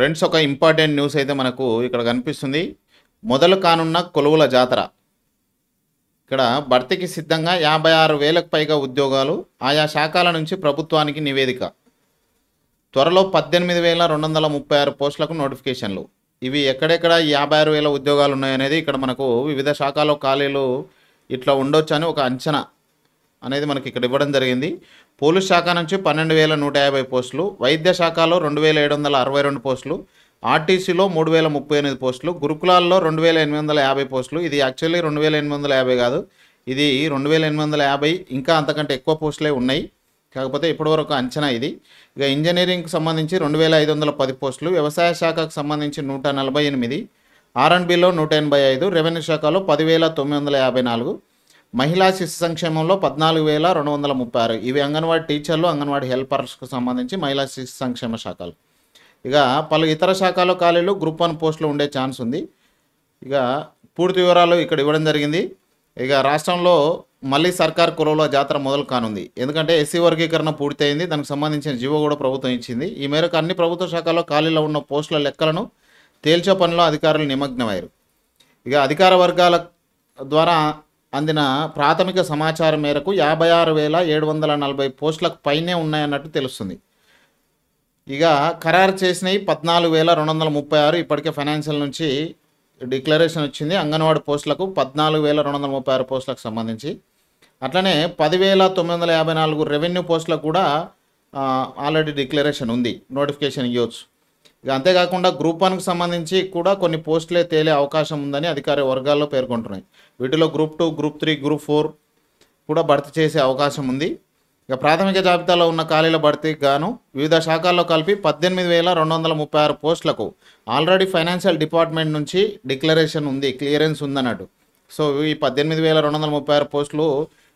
Friends, ఒక important news అయితే మనకు ఇక్కడ కనిపిస్తుంది. మొదలు కానున్న కొలువుల జాతర. ఇక్కడ భర్తీకి సిద్ధంగా 56,000కు పైగా ఉద్యోగాలు. ఆయా శాఖల నుంచి ప్రభుత్వానికి నివేదిక. త్వరలో 18,236 పోస్టులకు నోటిఫికేషన్లు. ఇవి ఎక్కడెక్కడ 56,000 ఉద్యోగాలు ఉన్నాయనేది ఇక్కడ మనకు వివిధ శాఖల్లో ఖాళీలు ఇట్లా ఉండొచ్చు అని ఒక అంచనా అనేది మనకి ఇక్కడ ఇవ్వడం జరిగింది. పోలీస్ శాఖ నుంచి 12,150 పోస్టులు, వైద్య శాఖలో 2,762 పోస్టులు, ఆర్టీసీలో 3,038 పోస్టులు, గురుకులాల్లో 2,850 పోస్టులు. ఇది యాక్చువల్లీ 2,850 కాదు, ఇది 2,850, ఇంకా అంతకంటే ఎక్కువ పోస్టులే ఉన్నాయి. కాకపోతే ఇప్పటివరకు అంచనా ఇది. ఇక ఇంజనీరింగ్కి సంబంధించి 2,510 పోస్టులు, వ్యవసాయ శాఖకు సంబంధించి 148, R&Bలో 185, రెవెన్యూ శాఖలో 10,954, మహిళా శిశు సంక్షేమంలో 14,236. ఇవి అంగన్వాడీ టీచర్లు, అంగన్వాడీ హెల్పర్స్కు సంబంధించి మహిళా శిశు సంక్షేమ శాఖలు. ఇక పలు ఇతర శాఖల్లో ఖాళీలు గ్రూప్ 1 పోస్టులు ఉండే ఛాన్స్ ఉంది. ఇక పూర్తి వివరాలు ఇక్కడ ఇవ్వడం జరిగింది. ఇక రాష్ట్రంలో మళ్ళీ సర్కార్ కొలువుల జాతర మొదలు కానుంది. ఎందుకంటే ఎస్సీ వర్గీకరణ పూర్తయింది, దానికి సంబంధించిన జీవో కూడా ప్రభుత్వం ఇచ్చింది. ఈ మేరకు అన్ని ప్రభుత్వ శాఖల్లో ఖాళీలో ఉన్న పోస్టుల లెక్కలను తేల్చే పనిలో అధికారులు నిమగ్నమయ్యారు. ఇక అధికార వర్గాల ద్వారా అందిన ప్రాథమిక సమాచారం మేరకు 56,740 పోస్టులకు పైనే ఉన్నాయన్నట్టు తెలుస్తుంది. ఇక ఖరారు చేసినవి 14,236. ఇప్పటికే ఫైనాన్షియల్ నుంచి డిక్లరేషన్ వచ్చింది. అంగన్వాడీ పోస్టులకు 14,236 పోస్టులకు సంబంధించి. అట్లనే 10,954 రెవెన్యూ పోస్టులకు కూడా ఆల్రెడీ డిక్లరేషన్ ఉంది, నోటిఫికేషన్ ఇవ్వచ్చు. ఇక అంతేకాకుండా గ్రూప్ 1కు సంబంధించి కూడా కొన్ని పోస్టులే తేలే అవకాశం ఉందని అధికార వర్గాల్లో పేర్కొంటున్నాయి. వీటిలో గ్రూప్ 2, గ్రూప్ 3, గ్రూప్ 4 కూడా భర్తీ చేసే అవకాశం ఉంది. ఇక ప్రాథమిక జాబితాలో ఉన్న ఖాళీల భర్తీకి గాను వివిధ శాఖల్లో కలిపి 18,236 పోస్టులకు ఆల్రెడీ ఫైనాన్షియల్ డిపార్ట్మెంట్ నుంచి డిక్లరేషన్ ఉంది, క్లియరెన్స్ ఉందన్నట్టు. సో ఈ 18,236 పోస్టులు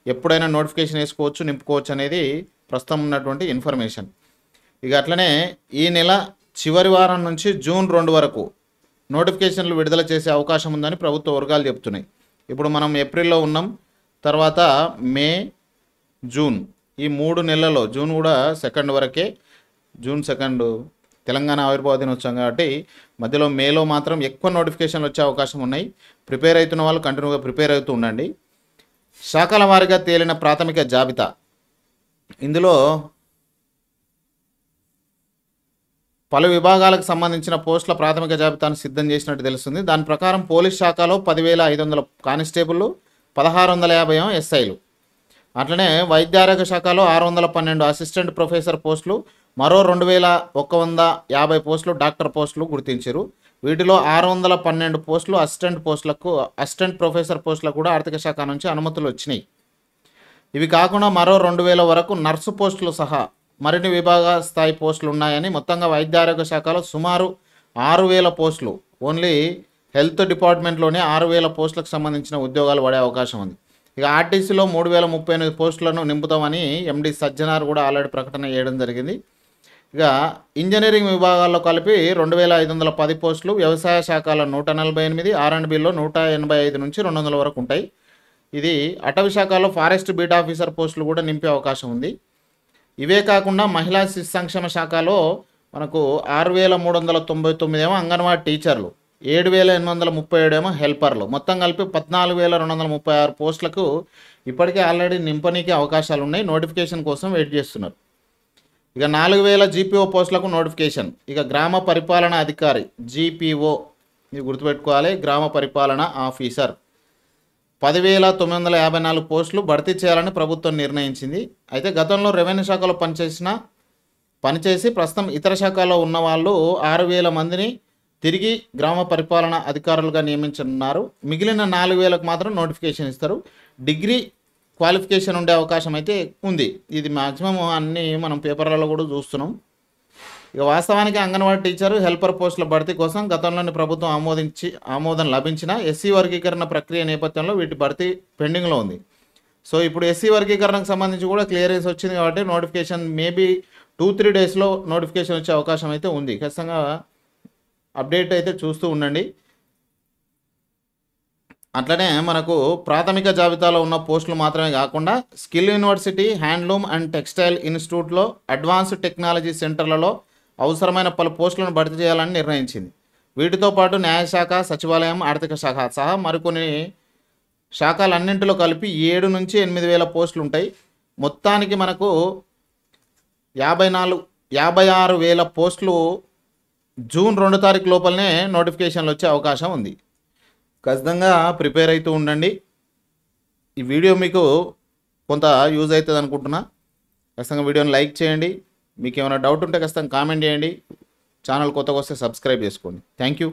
ఎప్పుడైనా నోటిఫికేషన్ వేసుకోవచ్చు, నింపుకోవచ్చు అనేది ప్రస్తుతం ఉన్నటువంటి ఇన్ఫర్మేషన్. ఇక అట్లనే ఈ నెల చివరి వారం నుంచి జూన్ 2 వరకు నోటిఫికేషన్లు విడుదల చేసే అవకాశం ఉందని ప్రభుత్వ వర్గాలు చెప్తున్నాయి. ఇప్పుడు మనం ఏప్రిల్లో ఉన్నాం, తర్వాత మే, జూన్, ఈ 3 నెలల్లో జూన్ కూడా 2 వరకే, జూన్ 2 తెలంగాణ ఆవిర్భావ దినోత్సవం కాబట్టి మధ్యలో మేలో మాత్రం ఎక్కువ నోటిఫికేషన్లు వచ్చే అవకాశం ఉన్నాయి. ప్రిపేర్ అవుతున్న వాళ్ళు కంటిన్యూగా ప్రిపేర్ అవుతూ ఉండండి. శాఖల వారీగా తేలిన ప్రాథమిక జాబితా. ఇందులో పలు విభాగాలకు సంబంధించిన పోస్టుల ప్రాథమిక జాబితాను సిద్ధం చేసినట్టు తెలుస్తుంది. దాని ప్రకారం పోలీస్ శాఖలో 10,500 కానిస్టేబుళ్ళు, 1,650 ఎస్ఐలు. అట్లనే వైద్యారోగ్య శాఖలో 612 అసిస్టెంట్ ప్రొఫెసర్ పోస్టులు, మరో 2,150 పోస్టులు డాక్టర్ పోస్టులు గుర్తించారు. వీటిలో 612 పోస్టులు అసిస్టెంట్ ప్రొఫెసర్ పోస్టులకు కూడా ఆర్థిక శాఖ నుంచి అనుమతులు వచ్చినాయి. ఇవి కాకుండా మరో 2,000 వరకు నర్సు పోస్టులు సహా మరిన్ని విభాగ స్థాయి పోస్టులు ఉన్నాయని, మొత్తంగా వైద్యారోగ్య శాఖలో సుమారు 6,000 పోస్టులు, ఓన్లీ హెల్త్ డిపార్ట్మెంట్లోనే 6,000 పోస్టులకు సంబంధించిన ఉద్యోగాలు పడే అవకాశం ఉంది. ఇక ఆర్టీసీలో 3,038 పోస్టులను నింపుతామని ఎండి సజ్జనార్ కూడా ఆల్రెడీ ప్రకటన చేయడం జరిగింది. ఇక ఇంజనీరింగ్ విభాగాల్లో కలిపి 2,510 పోస్టులు, వ్యవసాయ శాఖలో 148, R&Bలో 185 నుంచి 200 వరకు ఉంటాయి. ఇది అటవీ శాఖలో ఫారెస్ట్ బీట్ ఆఫీసర్ పోస్టులు కూడా నింపే అవకాశం ఉంది. ఇవే కాకుండా మహిళా శిశు సంక్షేమ శాఖలో మనకు 6,399 ఏమో అంగన్వాడీ టీచర్లు, 7,837 ఏమో హెల్పర్లు, మొత్తం కలిపి 14,236 పోస్టులకు ఇప్పటికే ఆల్రెడీ నింపనీకి అవకాశాలు ఉన్నాయి. నోటిఫికేషన్ కోసం వెయిట్ చేస్తున్నారు. ఇక 4,000 GPO పోస్టులకు నోటిఫికేషన్. ఇక గ్రామ పరిపాలన అధికారి GPO, ఇది గుర్తుపెట్టుకోవాలి, గ్రామ పరిపాలన ఆఫీసర్, 10,954 పోస్టులు భర్తీ చేయాలని ప్రభుత్వం నిర్ణయించింది. అయితే గతంలో రెవెన్యూ శాఖలో పనిచేసి ప్రస్తుతం ఇతర శాఖల్లో ఉన్న వాళ్ళు 6,000 మందిని తిరిగి గ్రామ పరిపాలన అధికారులుగా నియమించనున్నారు. మిగిలిన 4,000కు మాత్రం నోటిఫికేషన్ ఇస్తారు. డిగ్రీ క్వాలిఫికేషన్ ఉండే అవకాశం అయితే ఉంది. ఇది మ్యాక్సిమం అన్నీ మనం పేపర్లలో కూడా చూస్తున్నాం. ఇక వాస్తవానికి అంగన్వాడీ టీచరు, హెల్పర్ పోస్టుల భర్తీ కోసం గతంలోని ప్రభుత్వం ఆమోదం లభించిన ఎస్సీ వర్గీకరణ ప్రక్రియ నేపథ్యంలో వీటి భర్తీ పెండింగ్లో ఉంది. సో ఇప్పుడు ఎస్సీ వర్గీకరణకు సంబంధించి కూడా క్లియరెన్స్ వచ్చింది కాబట్టి నోటిఫికేషన్ మేబీ 2-3 డేస్లో నోటిఫికేషన్ వచ్చే అవకాశం అయితే ఉంది. ఖచ్చితంగా అప్డేట్ అయితే చూస్తూ ఉండండి. అట్లనే మనకు ప్రాథమిక జాబితాలో ఉన్న పోస్టులు మాత్రమే కాకుండా skill university, handloom and textile ఇన్స్టిట్యూట్లో, అడ్వాన్స్డ్ టెక్నాలజీ సెంటర్లలో అవసరమైన పలు పోస్టులను భర్తీ చేయాలని నిర్ణయించింది. వీటితో పాటు న్యాయశాఖ, సచివాలయం, ఆర్థిక శాఖ సహా మరికొన్ని శాఖలన్నింటిలో కలిపి 7 నుంచి 8,000 పోస్టులు ఉంటాయి. మొత్తానికి మనకు 56,000 పోస్టులు జూన్ 2 తారీఖు లోపలనే నోటిఫికేషన్లు వచ్చే అవకాశం ఉంది. ఖచ్చితంగా ప్రిపేర్ అవుతూ ఉండండి. ఈ వీడియో మీకు కొంత యూజ్ అవుతుంది అనుకుంటున్నా. ఖచ్చితంగా వీడియోని లైక్ చేయండి. మీకు ఏమైనా డౌట్ ఉంటే ఖచ్చితంగా కామెంట్ చేయండి. ఛానల్ కొత్తగా వస్తే సబ్స్క్రైబ్ చేసుకోండి. Thank you.